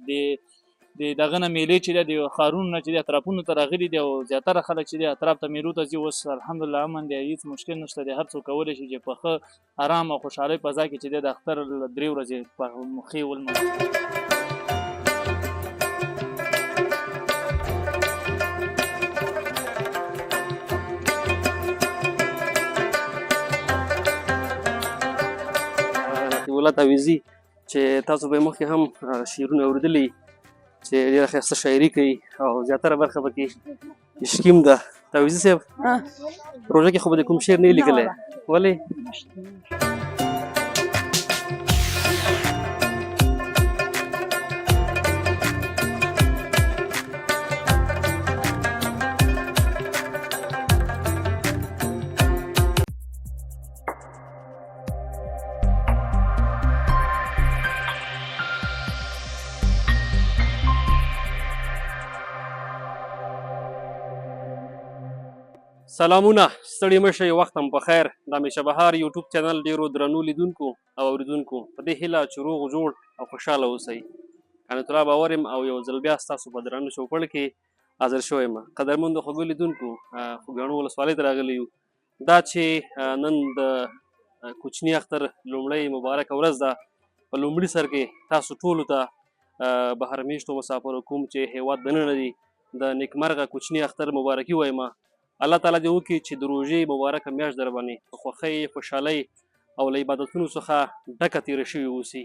د دغه نه میلې چې دی د ښارونو نه چې دی اطرافونو ته راغلي دي او زیاتره خلک چې دی اطراف ته میلو ته ځي اوس الحمدلله امن دی هېڅ مشکل نشته دی هر څوک کولی شي چې په ښه ارام او خوشحالۍ فضا کې چې دی د اختر 3 ورځې په ښې ولمانځي. ولات اویزي چې تاسو به مخکې هم شعرونه اورېدلي چې ډېره ښایسته شاعري کوي او زیاتره برخه پکې عشقیم ده. تعویزي صاحب پروژه کې خو به د کوم شعر نه یې لیکلی؟ ولې؟ سلامونه، ستړي مه شئ، وخت هم په خیر. د همیشه بهار یوټیوب چینل ډېرو درنو لیدونکو او اورېدونکو په دې هیله چې روغ جوړ او خوشحاله اوسئ. قانت الله باور یم او یو ځل بیا ستاسو په درانه چوپړ کې حاضر شوی یم. قدرمنو خوږو لیدونکو، خوږیاڼو ولسوالۍ ته راغلی یو. دا چې نن د کوچني اختر لومړۍ مبارکه ورځ ده، په لومړي سر کې تاسو ټولو ته بهرمیشتو مسافرو کوم چې هیواد دننه دي د نیکمرغه کوچني اختر مبارکي وایم. الله تعالی دې وکړي چې د روژې مبارکه میاشت در باندې په خوښۍ، خوشحالۍ او له عبادتونو څخه ډکه تېره شوې اوسي.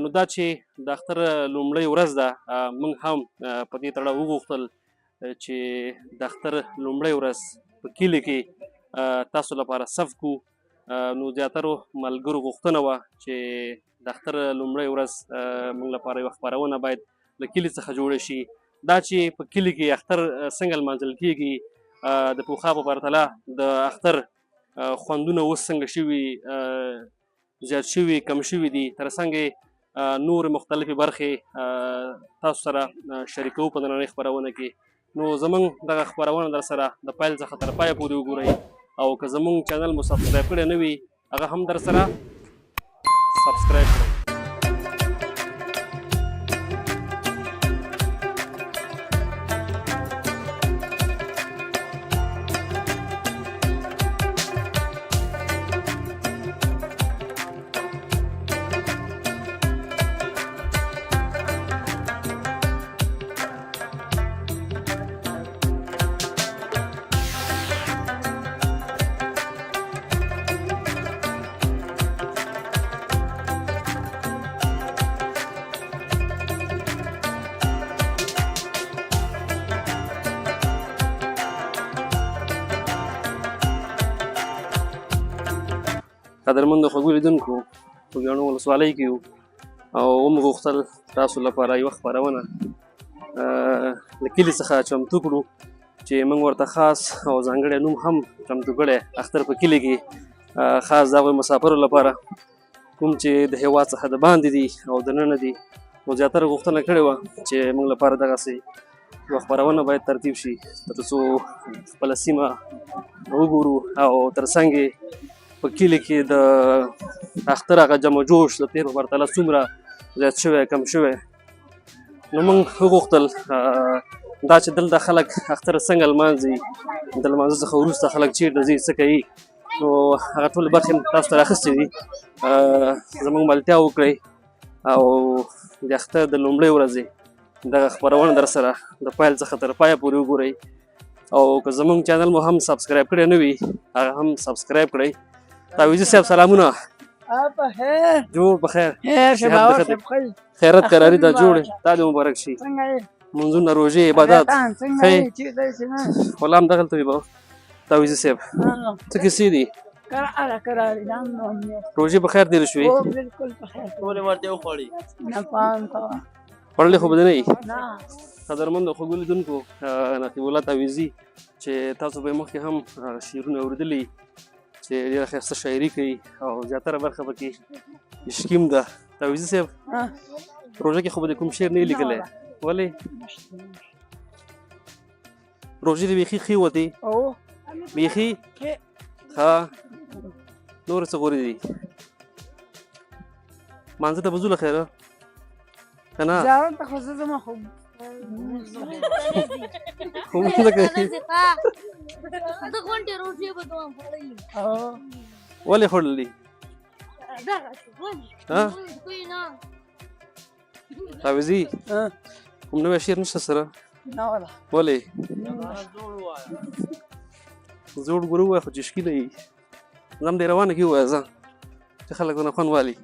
نو دا چې د اختر لومړۍ ورځ ده، موږ هم په دې تړاو وغوښتل چې د اختر لومړۍ ورځ په کلي کې تاسو لپاره صف کړو. نو زیاترو ملګرو غوښتنه وه چې د اختر لومړۍ ورځ موږ لپاره یوه خپرونه باید له کلي څخه جوړه شي. دا چې په کلي کې اختر څنګه لمانځل کېږي، د پوخا په پرتله د اختر خوندونه اوس څنګه شوي، زیات شوي، کم شوي دي، تر څنګه نور مختلفې برخې تاسو سره شریکوو په نننۍ خپرونه کې. نو زموږ دغه خپرونه در سره د پیل څخه تر پایه پورې وګورئ او که زموږ چینل مو سبسکرایب کړی نه وي هغه هم در سره سبسکرایب کړئ. قدرمنو خوږو لیدونکو، خوږیاڼو ولسوالۍ کې یو او ومو غوښتل تاسو لپاره یوه خپرونه له کلي څخه چمتو کړو چې موږ ورته خاص او ځانګړی نوم هم چمتو کړی، اختر په کلي کې، خاص د هغوی مسافرو لپاره کوم چې د هېواد څخه د باندې دي او دننه دي. نو زیاتره غوښتنه کړې وه چې موږ لپاره دغسې یوه خپرونه باید ترتیب شي تر څو خپله سیمه وګورو او تر څنګ په کلي کې د اختر هغه جمع جوش د تېر په پرتله څومره زیات شوی، کم شوی. نو موږ وغوښتل دا چې دلته خلک اختر څنګه لمانځي، د لمانځه څخه وروسته خلک چیرته ځي، څه کوي، نو هغه ټولې برخې مو تاسو ته راخیستې دي. زموږ ملتیا وکړئ او د اختر د لومړۍ ورځې دغه خپرونه در سره د پیل څخه تر پایه پورې وګورئ او که زموږ چینل مو هم سبسکرایب کړی نه وي هغه هم سبسکرایب کړئ. تعویزي صاحب سلامونه. بخیر. جوړ بخیر. خیر. خیرت قراري دا جوړ دا دې مبارک شي. منځونه، روژې، عبادات ښې خو لا همدغلته وي به تعویزي صاحب څه کیسې دي؟ روژې په خیر تېرې شوې؟ بالکل په خیر. ټولې ورته وخوړې؟ نه پام کوه. خوړلې خو به دې نه وي؟ نه. قدرمنو خوږو لیدونکو، نقیب الله تعویزي چې تاسو به یې مخکې هم شعرونه اورېدلي چې ډېره ښایسته شاعري کوي او زیاتره برخه پکې عشقیم ده. تعویزي صاحب روژه کې خو به د کوم شعر نه یې لیکلی؟ ولې؟ روژې دې بیخي ښې وتې؟ بیخي ښه. نورې څه غورې دي؟ مانځه ته به ځو له خیره؟ که نه زیارت ته خو زه ځم خو خو مونږ نه کوي د غونډې روټۍ به دوام خوړلې ولې خوړلي کوي نه تعویذي کوم نوی شعر نشته سره نه ولا ولې زوړ ګورو ووایه خو چې ښکیله یي زم دې روانه کې ووایه ځه چې خلک ورنه خوند والي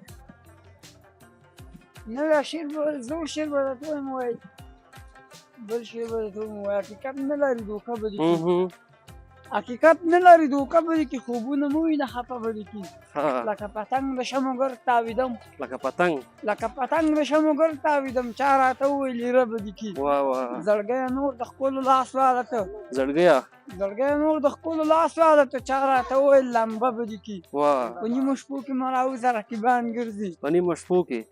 نوی شعر به زوړ شعر به درته ووایم وایي بل شعر به درته ووایم وایي حقیقت نه لري دوکه به دې کړي حقیقت نه لري دوکه به دې کړي خوبونه مو وي نه خفه به دې کړي لکه پتنګ د شمو ګرد تاویدم لکه پتنګ د شمو ګرد تاویدم چا راته وویل لیره به دې کړي زړګیه نور د ښکلو لاس واله ته زړګیه نور د ښکلو لاس واله ته چا راته وویل لمبه به دې کړي په نیمو شپو کې مه راوځه رقیبان ګرځي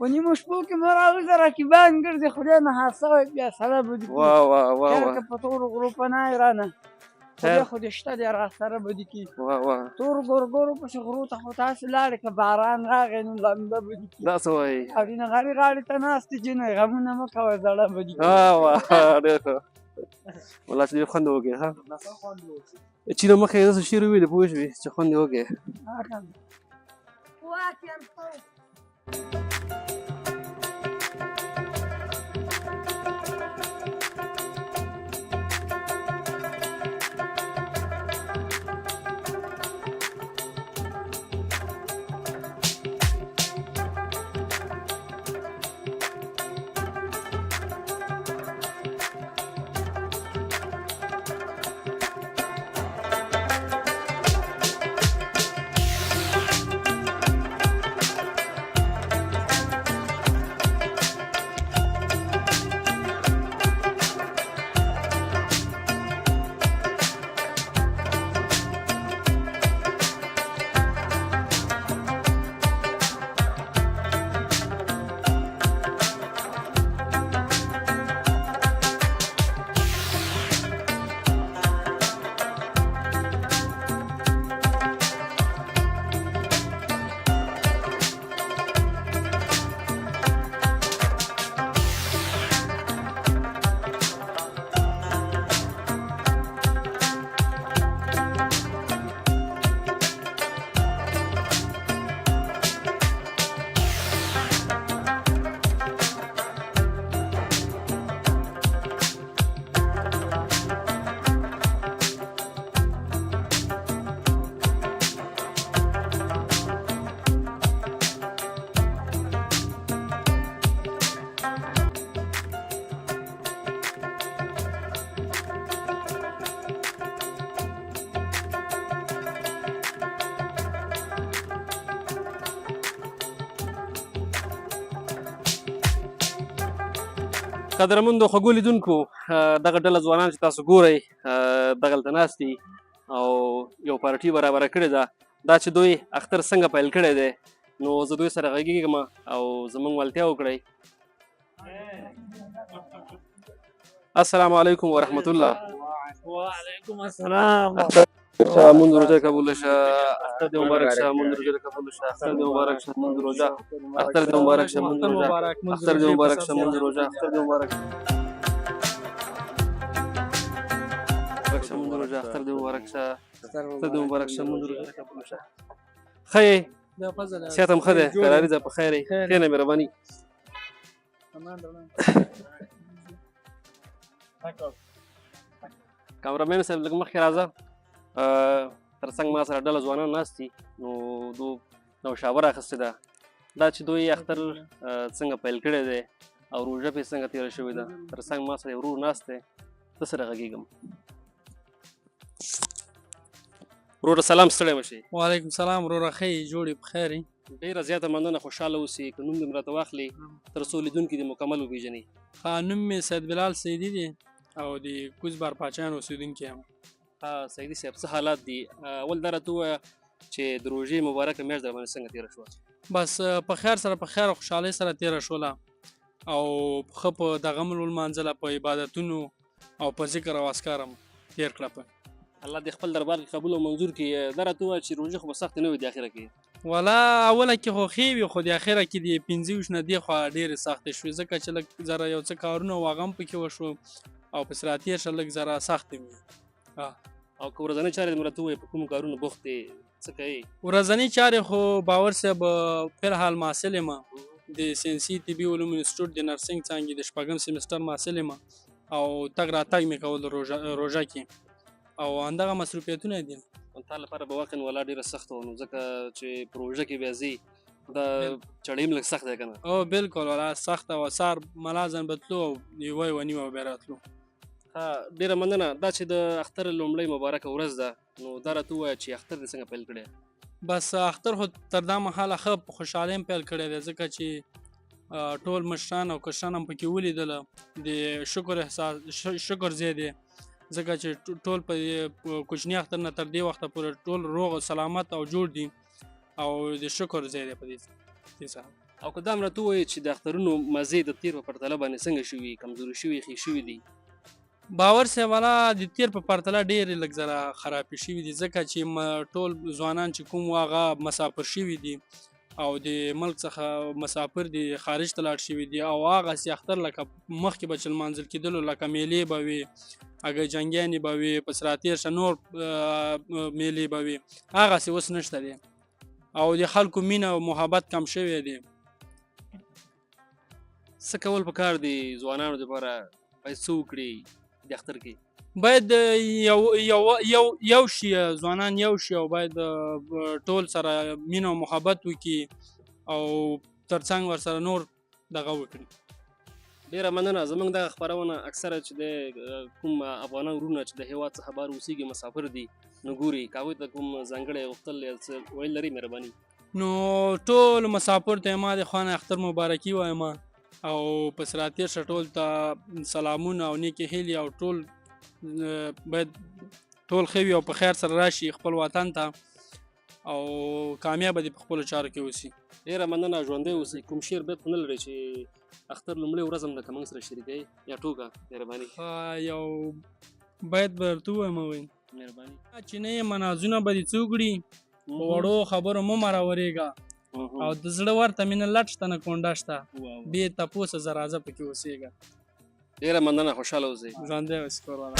په نیمو شپو کې مه راوځه رقیبان ګرځي خدای نه حاصله بیا سره به دې کړي که په تورو غرو پناه یې رانه خدای خو دې شته دی راسره به دې کړي تورو ګورګورو پسې غرو ته خو تاسې لاړې که باران راغی نو لمده به دې کړي دا څه وایي اورینه غاړې غاړې ته ناستې جینۍ غمونه مه کوه زړه به دې کړي والله چې ډېر خوند یې وکړې ښه چې نه مخکې داسې شعر وویلې پوه شوې چې خوند یې وکړې قدرمندو خوږو لیدونکو دغه ډله ځوانان چې تاسو ګورئ دغلته ناست دي او یو پارټي برابره کړې ده دا چې دوی اختر څنګه پیل کړی دی نو زه دوی سره غږېږم او زموږ ملتیا وکړئ السلام علیکم ورحمت الله وعلیکم السلام منذ روزه قبول شه اختر دې مبارک شه منذ روزه قبول شه اختر دې مبارک شه منذ روزه اختر دې مبارک شه منذ روزه اختر دې مبارک شه منذ روزه اختر دې مبارک شه منذ روزه اختر دې مبارک شه اختر دې مبارک شه منذ روزه قبول شه خیر سیاتم خده قراری ده په خیر خیر مهرباني کامرامین صاحب لږ مخکې راځه تر څنګ ما سره ډله ځوانان ناست دي نو دو نوشابه راخیستې ده دا چې دوی اختر څنګه پیل کړی دی او روژه پرې څنګه تېره شوې ده تر څنګ ما سره یو ورور ناست دی ده سره غږېږم وروره سلام ستړی مه شي وعلیکم سلام وروره ښه یې جوړ یې په خیر یې ډېره زیاته مننه خوشحاله اوسئ که نوم دې م راته واخلي تر څو لیدونکي دې مکمل وپېژني نوم مې سید بلال سیدي دی او د کوزبار پاچایانو اوسېدونکی یم سیدي صاحب څه حالات دي اول دا راته ووایه چې د روژې مبارکه میاشت درباندې څنګه تېره شوه بس په خیر سره په خیر او خوشحالۍ سره تېره شوله او ښه په دغه مو ولمانځله په عبادتونو او په ذکر او اذکار هم تېر کړه په الله دې خپل دربار کې قبول او منظور کړي دا راته ووایه چې روژې خو به سختې نه وي د اخره کې والا اوله کې خو ښې وي خو د اخره کې د 25 نه دېخوا ډېرې سختې شوې ځکه چې لږ ذره یو څه کارونه و هغه هم پکې وشو او پسې راتېر شه لږ ذره سختې وي. او که ورځنۍ چارې مرته ووایې په کومو کارونو بوخت یې څه کوې؟ ورځنۍ چارې خو باور صاحب فلحال محصل یم د ساینسي طبي علومو انسټیټیوټ د نرسنګ څانګې د 4م سیمسټر محصل یم او تګ راتګ مې کول روژه کې او همدغه مصروفیتونه دي. تا لپاره به واقعا ولا ډېره سخته وه نو ځکه چې په روژه کې بیا ځې دا چړې هم لږ سخت دی که نه؟ او بالکل والا سخته وه سهار ملازم به تلو او یوه یوه نیمه به بیا راتلو. ډېره مننه. دا چې د اختر لومړۍ مبارکه ورځ ده نو دا راته ووایه چې اختر دې څنګه پیل کړی؟ بس اختر خو تر دا مهاله ښه په خوشحالۍ هم پیل کړی دی ځکه چې ټول مشران او کشران هم پکې ولیدله د شکر احساس شکر ځای دی ځکه چې ټول په کوچني اختر نه تر دې وخته پورې ټول روغ او سلامت او جوړ دي او د شکر ځای دی په دې سره. او که دا هم راته ووایې چې د اخترونو مزې د تیر په پرتله باندې څنګه شوي کمزوري شوي ښې شوي دي؟ باور صاحب والا د تیر په پرتله ډېرې لږ ذره خرابې شوي دي ځکه چې ټول ځوانان چې کوم وو هغه مسافر شوي دي او د ملک څخه مسافر دي خارج ته لاړ شوي دي او هغسې اختر لکه مخکې به چې لمانځل کېدلو لکه میلې به وي هغه جنګیانې به وي پس راتېر شه نور میلې به وي هغسې اوس نشته دی او د خلکو مینه او محبت کم شوی دی. څه کول پکار دي ځوانانو دپاره باید څه وکړي د اختر کې؟ باید یو شي ځوانان یو شي او باید ټول سره مینه او محبت وکړي او ترڅنګ ورسره نور دغه وکړي. ډېره مننه. زموږ دغه خپرونه اکثره چې د کوم افغانان وروڼه چې د هېواد څخه بهر اوسېږي مسافر دي نو ګوري که هغوی ته کوم ځانګړی غوښتل یا څه ویل لري مهرباني؟ نو ټول مسافر ته ما د خوا نه اختر مبارکي وایم او پس راتېر شه ټول ته سلامونه او نیکې هیلې او ټول باید ټول ښه وي او په خیر سره راشي خپل وطن ته او کامیابه دي په خپلو چارو کې اوسي. ډېره مننه. ژوندی اوسئ. کوم شعر بیت خو نه لرئ چې اختر لومړۍ ورځ هم لکه موږ سره شریکوئ یا ټوکه مهرباني؟ یو بیت به درته ووایم مهرباني. چې نه یې منازونه به دې څه وکړي په وړو خبرو مه مراورېږه او د زړه ورته مینه لټ شته نه کونډه شته بې تپوسه زه راځه پکې اوسېږه. ډېره مننه. خوشحاله اوسئ. ژوندی اوسې کور والا.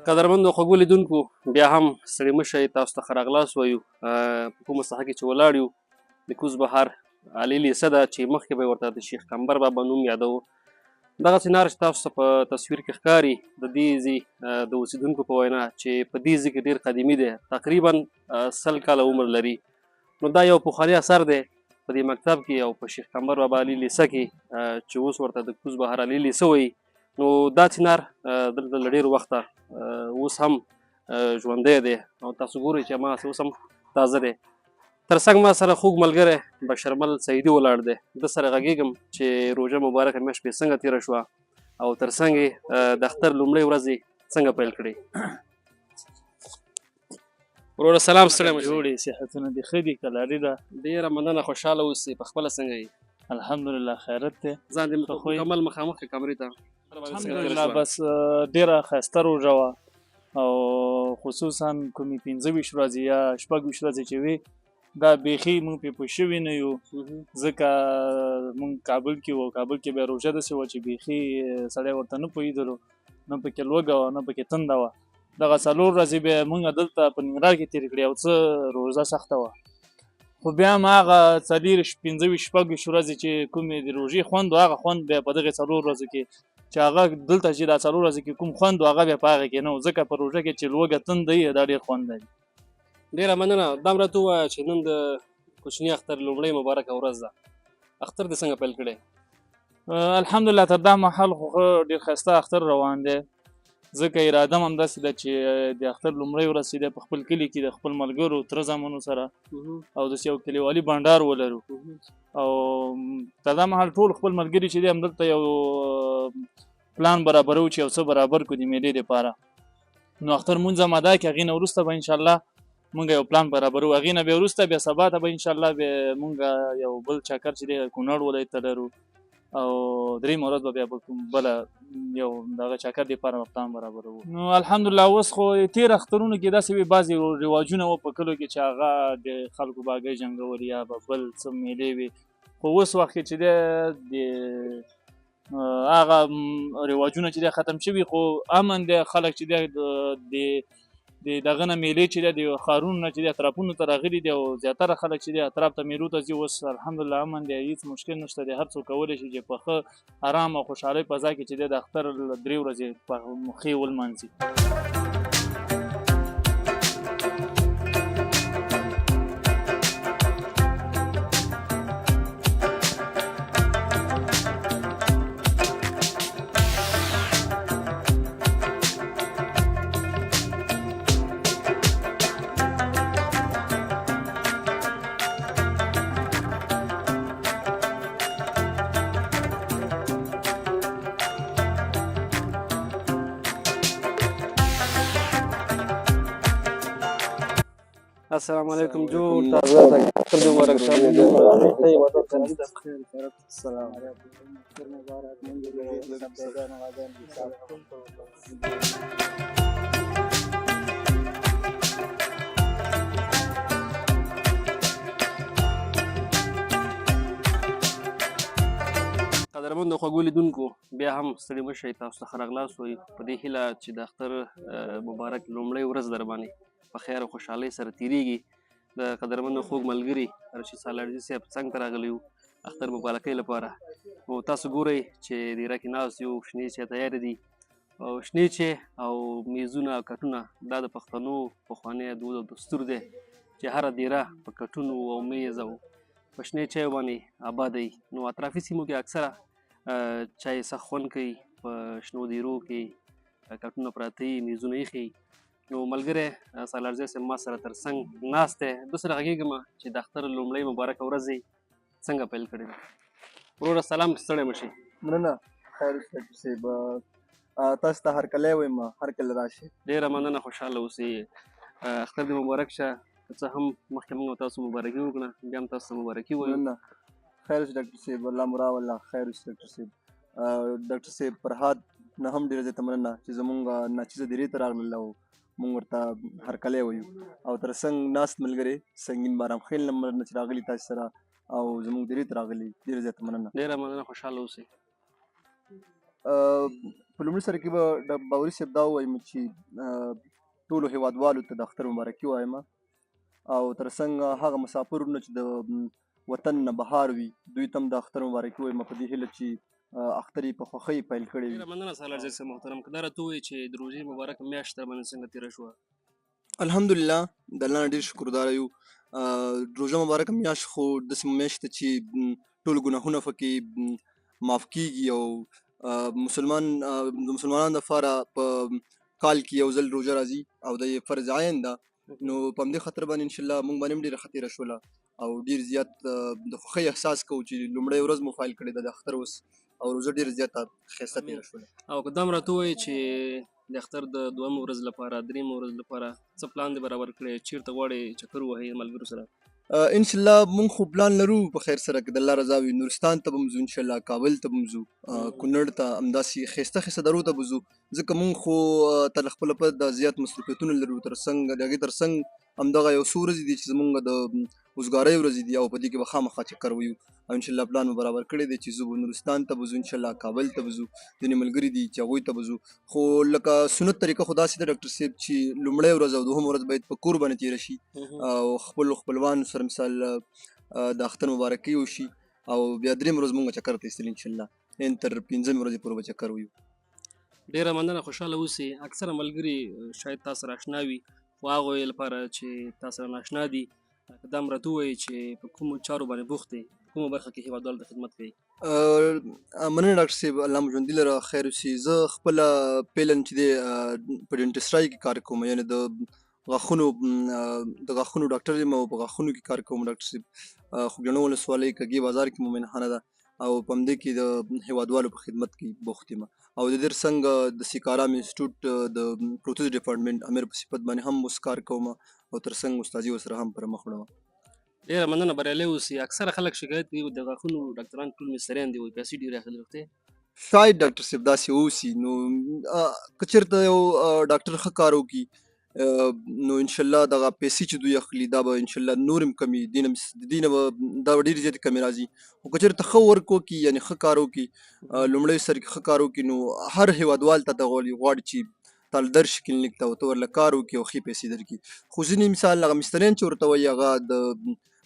قدرمندو خوږو لیدونکو بیا هم ستړي مه شئ تاسو ته ښه راغلاست وایو په کومه ساحه کې چې ولاړ یو د کوز بهار عالي لیسه ده چې مخکې به یې ورته د شیخ کمبر بابا نوم یادوو. دغسې ناره چې تاسو ته په تصویر کې ښکاري د دې ځای د اوسېدونکو په وینا چې په دې ځای کې ډېر قدیمي دی تقریبا 100 کاله عمر لري نو دا یو پخوانی اثر دی په دې مکتب کې او په شیخ کمبر بابا عالي لیسه کې چې اوس ورته د کوز بهار عالي لیسه وایي نو دا چنار دلته له ډېر وخته اوس هم ژوندی دی او تاسو ګورئ چې هماغسې اوس هم تازه دی. تر څنګ ما سره خوږ ملګری بشرمل سعیدي ولاړ دی. ده سره غږېږم چې روژه مبارکه میاشت پرې څنګه تېره شوه او تر څنګ یې د اختر لومړۍ ورځې څنګه پیل کړې. وروره سلام. ستړی مه شئ. جوړې صحتونه دې ښه دي کلاري ده. ډېره مننه. خوشحاله اوسئ. په خپله څنګه یې؟ الحمدلله خیرت دی. ځان دې مکمل مخامخ کړه کمرې ته. الحمدلله بس ډېره ښایسته روژه وه او خصوصا کومې 25 ورځې یا 26 ورځې چې وي دا بیخي موږ پرې پوه شوي نه یو ځکه موږ کابل کې وو. کابل کې بیا روژه داسې وه چې بیخي سړی ورته نه پوهېدلو نه پکې لوږه وه نه پکې تنده وه. دغه 4 ورځې بیا موږ دلته په ننګرهار کې تېرې کړې او څه روژه سخته وه خو بیا هم هغه 4 15 26 ورځې چې کومې د روژې خوند و هغه خوند بیا په دغې 4 ورځو کې چې هغه دلته چې دا 4 ورځې کې کوم خوند و هغه بیا په هغه کې نه و، ځکه په روژه کې چې لوږه تنده وي دا ډېر خوند لري. ډېره مننه. دا هم راته ووایه چې نن د کوچني اختر لومړۍ مبارکه ورځ ده، اختر دې څنګه پیل کړی؟ الحمدلله تر دا مهال خو ډېر ښایسته اختر روان دی، ځکه اراده م همداسې ده چې د اختر لومړۍ ورځ چې دی په خپل کلي کې د خپل ملګرو تره زامنو سره او داسې یو کلیوالي بانډار ولرو، او تر دا مهال ټول خپل ملګري چې دی همدلته یو پلان برابرو چې یو څه برابر کړو د میلې دپاره. نو اختر مونځ هم ادا کړي، هغې نه وروسته به انشاءالله مونږ یو پلان برابرو، هغې نه بیا وروسته بیا سبا ته به انشاءالله بیا مونږ یو بل چکر چې دی کونړ ولایت ته لرو، او درېیمه ورځ به بیا به بله یو دغه چکر دپاره پلان برابرو. نو الحمدلله اوس خو تېر اخترونو کې داسې وي بعضې رواجونه وو په کلو کې چې هغه د خلکو باګۍ جنګول یا به بل څه میلې وي، خو اوس وخت کې چې دی د هغه رواجونه چې دی ختم شوي، خو امن دی، خلک چې دی د دغه نه میلې چې دی د ښارونو نه چې دی اطرافونو ته راغلي دي، او زیاتره خلک چې دی اطراف ته میلو ته ځي. اوس الحمدلله امن دی، هېڅ مشکل نشته دی، هر څوک کولی شي چې په ښه ارام او خوشحالۍ فضا کې چې دی د اختر 3 ورځې په ښې ولمانځي. السلام علیکم جو تازه اختر دې مبارک قدرمنو خوږو لیدونکو، بیا هم ستړي مه شئ، تاسو ته ښه راغلاست وایي په دې هیله چې د اختر مبارک لومړۍ ورځ در باندې په خیر او خوشحالۍ سره تېرېږي. د قدرمنو خوږ ملګري رشید سالارزي صاحب څنګ ته راغلی وو اختر مبارکۍ لپاره، او تاسو ګورئ چې ډېره کې ناست یو، شنې چای تیارې دي، او شنې چای او میزونه او کټونه دا د پښتنو پخوانی دود او دستور دی چې هره دیره په کټونو او میز او په شنې چایو باندې آباد وي. نو اطرافي سیمو کې اکثره چای سخت خوند کوي، په شنو دیرو کې کټونه پراته وي، میزونه ایښي. نو ملګری سالارزی صاحب ما سره تر څنګ ناست دی، ده سره غږېږم چې د اختر لومړۍ مبارکه ورځ یې څنګه پیل کړې ده. وروره سلام، ستړی مه شئ. مننه، خیر اوسه صاحب، تاسو ته هرکلی وایم، هر کله راشئ. ډېره مننه، خوشحاله اوسئ. اختر دې مبارک شه، که څه هم مخکې موږ تاسو مبارکي وکړه، بیا هم تاسو ته مبارکي وایو. مننه، خیر اوسه ډاکټر صاحب، الله مو راوله، خیر اوسه ډاکټر صاحب. ډاکټر صاحب فرهاد نه هم ډېره زیاته مننه چې زمونږ ناچیزه دیرې ته راغلل او مونږ ورته هرکلی وایو، او تر څنګ ناست ملګري سنګین بارام خیل نمبر نه چې راغلي تاسو سره او زمونږ دیرې ته راغلي، ډېره زیاته مننه. ډېره مننه، خوشحاله اوسئ. په لومړي سره کې به باوري صاحب دا ووایم چې ټولو هېوادوالو ته د اختر مبارکي وایم، او تر څنګ هغه مسافرونه چې د وطن نه بهر وي دوی ته هم د اختر مبارکي وایم، په دې هیله چې اختر یې په خوښۍ پیل کړی وي. ډېره مننه سالارزی صاحب محترم. که دا راته ووایي چې د روژې مبارکه میاشت در باندې څنګه تېره شوه؟ الحمدلله د الله نه ډېر شکرداره یو. روژه مبارکه میاشت خو داسې میاشت ده چې ټول ګناهونه پکې معاف کېږي، او مسلمانانو دپاره په کال کې یو ځل روژه راځي او د یې فرض عین ده. نو په همدې خاطر باندې انشاءالله موږ باندې هم ډېره ښه تېره شوله، او ډېر زیات د خوښۍ احساس کوو چې لومړۍ ورځ مو فایل کړې ده د اختر اوس، او روژه ډېره زیاته ښایسته تېره شوله. او که دا هم راته ووایي چې د اختر د دویمه ورځ لپاره، درېیمه ورځ لپاره څه پلان دی برابر کړی، چېرته غواړئ چکر ووهئ ملګرو سره؟ انشاءالله مونږ خو پلان لرو په خیر سره، که د الله رضا وي نورستان ته به م ځو، انشاءالله کابل ته به م ځو، کونړ ته، همداسې ښایسته ښایسته درو ته به ځو، ځکه مونږ خو تر خپله پته زیات مصروفیتونه لرو. تر څنګ د هغې تر څنګ همدغه یو څو ورځې دي چې زمونږ د وزګارۍ ورځې دي، او په دې کې به خامخا چکر ویو، او انشاءالله پلان مو برابر کړی دی چې زه به نورستان ته به ځو، انشاءالله کابل ته به ځو، ځینې ملګري دي چې هغوی ته به ځو. خو لکه سنت طریقه خو داسې ده ډاکټر صاحب چې لومړۍ ورځ او دوهمه ورځ باید په کور باندې تېره شي، او خپلو خپلوانو سره مثال د اختر مبارکي وشي، او بیا درېیمه ورځ مونږ چکر ته ایستل انشاءالله، تر 5مې ورځې پورې به چکر ویو. ډېره مننه، خوشحاله اوسئ. اکثره ملګري شاید تاسو سره اشنا وي، خو هغوی لپاره چې تاسو سره ناشنا دي که دا هم راته ووایي چې په کومو چارو باندې بوخت دی، کومه برخه کې هېوادوالو ته خدمت کوي؟ مننه ډاکټر صاحب، الله مو ژوندي لره خیر اوسي. زه خپله پیلن چې دی په ډینټسټرای کې کار کوم، یعنې د غاښونو ډاکټر یم او په غاښونو کې کار کوم ډاکټر صاحب. خوږیاڼو ولسوالۍ کږې بازار کې مو مېنهخانه ده او په همدې کې د هېوادوالو په خدمت کې بوخت یم. او د دې څنګه د سیکارام انسټیټیوټ د پروتوز ډپارټمنټ امیر په صفت باندې هم اوس کار کوم او تر څنګ استادي ورسره هم پر مخ وړم. ډېره مننه، بریالی اوسئ. اکثره خلک شکایت کوي د غاښونو ډاکټران ټول مستریان دي، وایي پیسې ډېرې اخلي. وختې شاید ډاکټر صاحب داسې اوسي، نو که چېرته یو ډاکټر ښه کار وکړي نو انشاءالله دغه پیسې چې دوی اخلي دا به انشاءالله نور هم کمي، د دې نه به دا به ډېرې زیاتې کمې راځي. خو که چېرته ښه ورک وکړي، یعنې ښه کار وکړي، لومړی سر کې ښه کار وکړي، نو هر هېوادوال ته دغه غواړي چې تاله درشي کلینیک ته او ته ورله کار وکړي او ښې پیسې درکړي. خو ځینې مثال هغه مستریان چې ورته وایي هغه د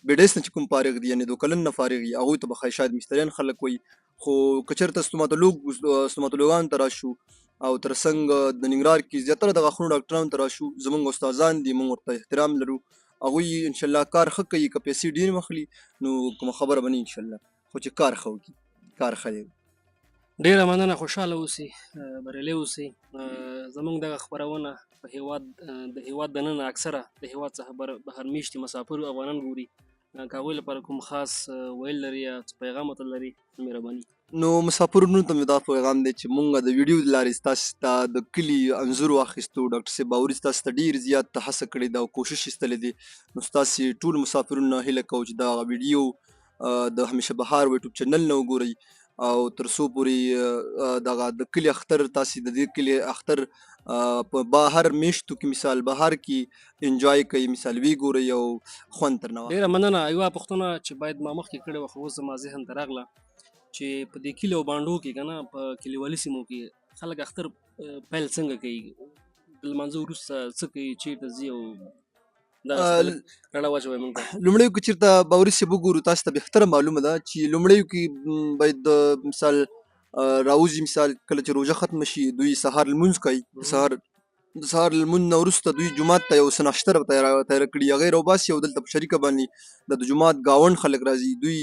بیډیس نه چې کوم فارغ دي، یعنې 2 کلن نه فارغ وي، هغوی ته به شاید مستریان خلک وایي. خو که چېرته ستوماتولوګانو ته راشو او تر څنګ د ننګرهار کې زیاتره د غاښونو ډاکټرانو ته راشو، زموږ استادان دي، موږ ورته احترام لرو، هغوی انشاءالله کار ښه کوي. که پیسې ډېرې هم اخلي نو کومه خبره به نه انشاءالله، خو چې کار ښه وکړي، کار ښه دی. ډېره مننه، خوشحاله اوسئ، بریالی اوسئ. زموږ دغه خپرونه په د هېواد دننه اکثره د هېواد څخه بهر میشتي مسافرو افغانان ګوري. که هغوی لپاره کوم خاص ویل لري یا څه پیغام ورته لري، مهرباني. نو مسافرونو ته مې دا پیغام دی چې مونږ د ویډیو د لارې ستاسو ته د کلي انځور واخیستو. ډاکټر صاحب باوري ستاسو ته ډېر زیات هڅه کړې ده او کوشش ایستلی دی. نو ستاسې ټول مسافرونو نه هیله کوو چې دا ویډیو د همیشه بهار یوټیوب چینل نه وګورئ او تر څو پورې دغه د کلي اختر تاسې د دې کلي اختر په بهر میشتو کې مثال بهر کې انجوای کوي، مثال وی ګورئ او خوند ترنه واخلئ. ډېره مننه. یوه پوښتنه چې باید ما مخکې کړې وه خو اوس زما ذهن ته راغله چې په دې کلي او بانډو کې که نه په کلیوالي سیمو کې خلک اختر پیل څنګه کوي؟ د لمانځه وروسته څه کوي، چېرته ځي او دا رڼا واچوئ موږ ته. لومړیو کې چېرته باوري صاحب وګورو تاسو ته بهتره معلومه ده چې لومړیو کې باید د مثال راوځي، مثال کله چې روژه ختمه شي دوی سهار لمونځ کوي، د سهار لمونځ نه وروسته دوی جومات ته یو څه ناشته تیاره کړي، هغې راوباسي او دلته په شریکه باندې د جومات ګاونډ خلک راځي، دوی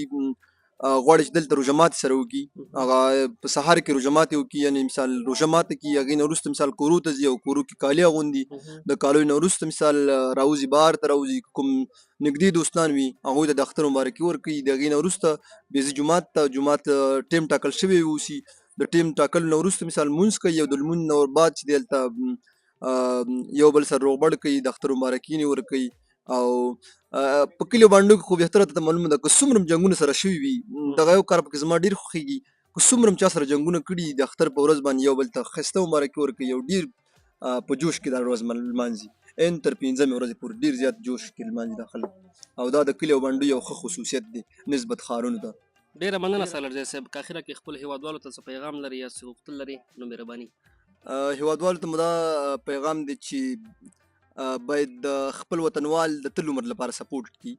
غواړي چې دلته روژه ماتې سره وکړي، هغه په سهار کې روژه ماتې وکړي، یعنې مثال روژه ماته کړي، هغې نه وروسته مثال کورو ته ځي او کورو کې کالي اغوندي، د کالیو نه وروسته مثال راوځي بهر ته راوځي، کوم نږدې دوستان وي هغوی ته د اختر مبارکي ورکوي، د هغې نه وروسته بیا ځي جومات ته، جومات ټیم ټاکل شوی اوسي، د ټیم ټاکلو نه وروسته مثال لمونځ کوي او د لمونځ نه بعد چې دی هلته یو بل سره روغبړ کوي، د اختر مبارکي یې ورکوي. او په کلیو بانډو کې خو بهتره ته معلومه ده که څومره هم جنګونه سره شوي وي، دغه یو کار پکې زما ډېر خوښېږي، که څومره هم چا سره جنګونه کړي د اختر په ورځ باندې یو بل ته ښایسته مبارکي ورکوي او ډېر په جوش کې دا ورځ لمانځي، ان تر 15مې ورځې پورې ډېر زیات جوش کې لمانځي دا خلک، او دا د کلیو بانډو یو ښه خصوصیت دی نسبت ښارونو ته. ډېره مننه سالارزی صاحب. که اخره کې خپل هېوادوالو ته څه پیغام لري یا څه غوښتل لري نو مهرباني. هېوادوالو ته مو دا پیغام دی چې باید د خپل وطنوال د تل عمر لپاره سپورټ کړي،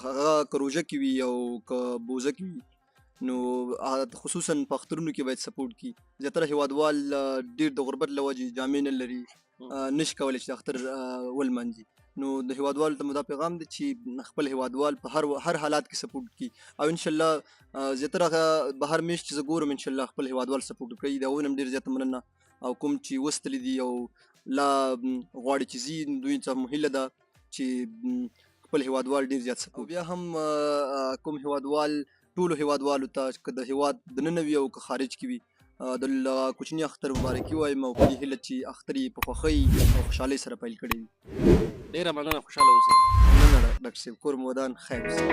هغه که روژه کې وي او که بوزه کې وي، نو خصوصا په اخترونو کې باید سپورټ کړي. زیاتره هېوادوال ډېر د غربت له وجې جامې نه لري، نشي کولی چې د اختر ولمانځي، نو د هېوادوالو ته مو دا پیغام دی چې خپل هېوادوال په هر حالات کې سپورټ کړي او انشاءالله زیاتره بهر میشت چې زه ګورم انشاءالله خپل هېوادوال سپورټ کوي، د هغوی نه هم ډېر زیاته مننه. او کوم چې وستلي دي او لا غواړي چې ځي دوی ته هم هیله ده چې خپل هېوادوال ډېر زیات سپورټ. بیا هم کوم هېوادوال ټولو هېوادوالو ته که د هېواد دننه وي او که خارج کې وي د کوچني اختر مبارکي وایم او په دې هیله چې اختر یې په خوښۍ او خوشحالۍ سره پیل کړی وي. ډېره مننه، خوشحاله اوسئ. مننه ډاکټر صاحب، کور مو ودان خیر اوسئ.